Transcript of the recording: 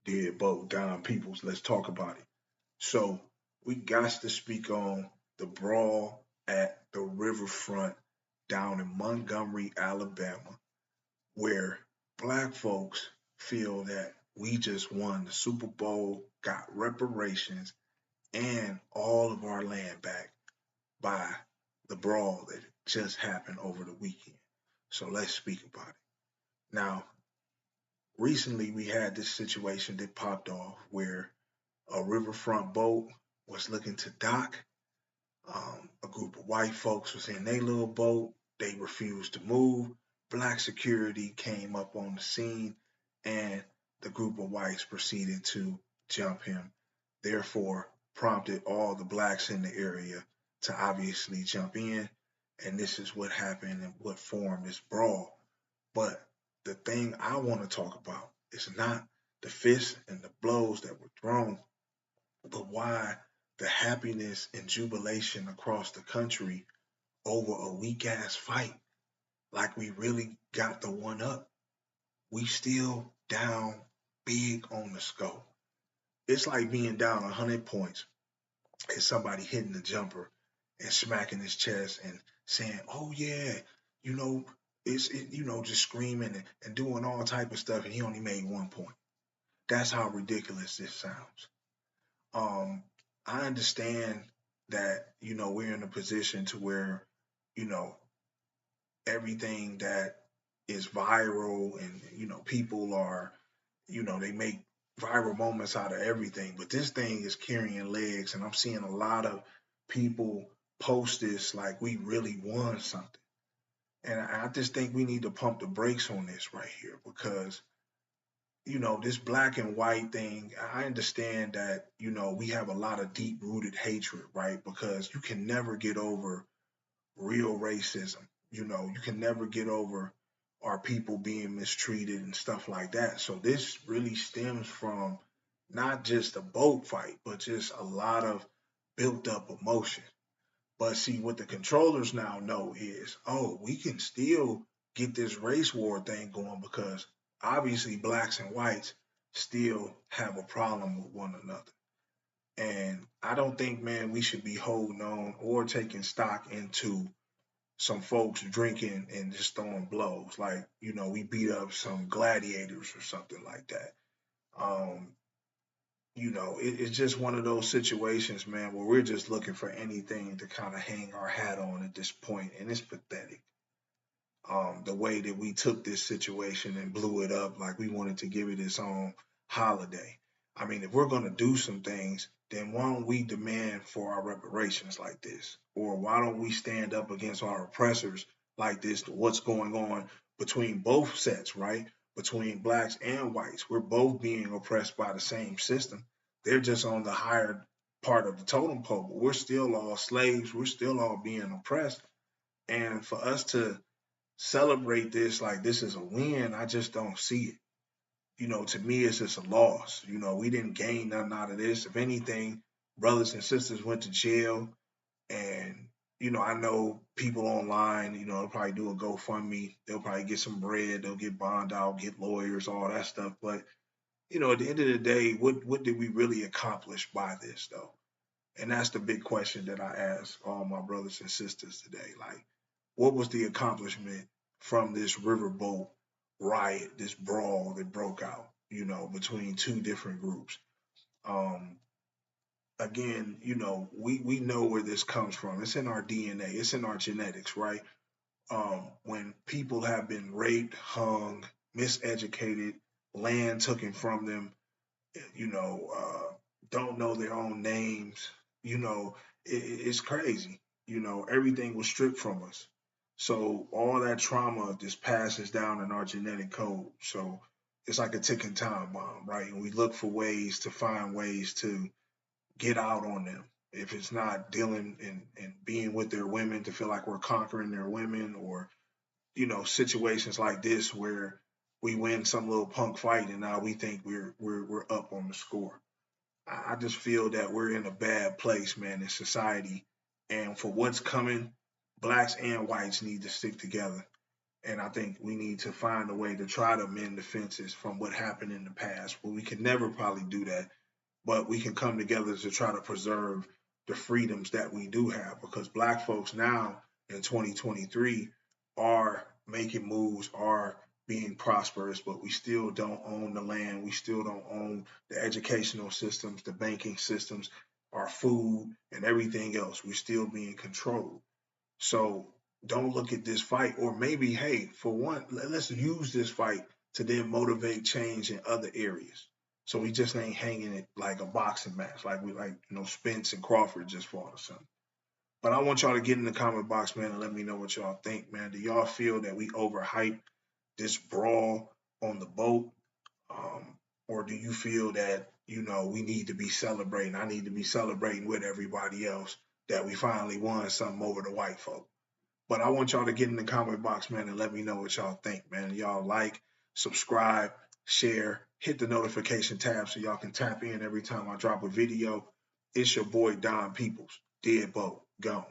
Deadbolt, Don Peoples. Let's talk about it. So we got to speak on the brawl at the Riverfront down in Montgomery, Alabama, where black folks feel that we just won the Super Bowl, got reparations, and all of our land back by the brawl that just happened over the weekend. So let's speak about it. Now, recently we had this situation that popped off where a riverfront boat was looking to dock. A group of white folks was in their little boat. They refused to move. Black security came up on the scene, and the group of whites proceeded to jump him. Therefore, prompted all the blacks in the area to obviously jump in. And this is what happened and what formed this brawl. But the thing I want to talk about is not the fists and the blows that were thrown, but why the happiness and jubilation across the country over a weak ass fight, like we really got the one up. We still down big on the scope. It's like being down 100 points and somebody hitting the jumper and smacking his chest and saying, "Oh yeah, you know, just screaming and doing all type of stuff, and he only made 1 point." That's how ridiculous this sounds. Um, I understand that we're in a position to where you know everything that is viral and people are they make viral moments out of everything, but this thing is carrying legs, and I'm seeing a lot of people post this like we really won something. And I just think we need to pump the brakes on this right here because this black and white thing, I understand that we have a lot of deep rooted hatred, right? Because you can never get over real racism. You can never get over our people being mistreated and stuff like that. So this really stems from not just a boat fight, but just a lot of built up emotion. But see, what the controllers now know is, oh, we can still get this race war thing going because obviously blacks and whites still have a problem with one another. And I don't think, man, we should be holding on or taking stock into some folks drinking and just throwing blows. Like, we beat up some gladiators or something like that. Um, it's just one of those situations, man, where we're just looking for anything to kind of hang our hat on at this point, and it's pathetic. The way that we took this situation and blew it up like we wanted to give it its own holiday. I mean, if we're going to do some things, then why don't we demand for our reparations like this? Or why don't we stand up against our oppressors like this? What's going on between both sets, right? Between blacks and whites. We're both being oppressed by the same system. They're just on the higher part of the totem pole, but we're still all slaves. We're still all being oppressed. And for us to celebrate this like this is a win, I just don't see it. To me, it's just a loss. We didn't gain nothing out of this. If anything, brothers and sisters went to jail, and I know people online. They'll probably do a GoFundMe. They'll probably get some bread. They'll get bond out, get lawyers, all that stuff. But at the end of the day, what did we really accomplish by this, though? And that's the big question that I ask all my brothers and sisters today. Like, what was the accomplishment from this riverboat riot, this brawl that broke out, between two different groups? Um, Again, we know where this comes from. It's in our DNA, it's in our genetics, right? When people have been raped, hung, miseducated, land taken from them, you know, don't know their own names. It's crazy. Everything was stripped from us. So all that trauma just passes down in our genetic code. So it's like a ticking time bomb, right? And we look for ways to find ways to get out on them. If it's not dealing and being with their women to feel like we're conquering their women, or situations like this where we win some little punk fight and now we think we're up on the score. I just feel that we're in a bad place, man, in society. And for what's coming, blacks and whites need to stick together. And I think we need to find a way to try to mend the fences from what happened in the past. But we can never probably do that, but we can come together to try to preserve the freedoms that we do have, because black folks now in 2023 are making moves, are being prosperous, but we still don't own the land. We still don't own the educational systems, the banking systems, our food, and everything else. We're still being controlled. So don't look at this fight, or maybe, hey, for one, let's use this fight to then motivate change in other areas. So we just ain't hanging it like a boxing match, like Spence and Crawford just fought or something. But I want y'all to get in the comment box, man, and let me know what y'all think, man. Do y'all feel that we overhype this brawl on the boat? Or do you feel that, we need to be celebrating? I need to be celebrating with everybody else that we finally won something over the white folk. But I want y'all to get in the comment box, man, and let me know what y'all think, man. Y'all like, subscribe, share, hit the notification tab so y'all can tap in every time I drop a video. It's your boy Don Peoples. Deadbolt. Gone.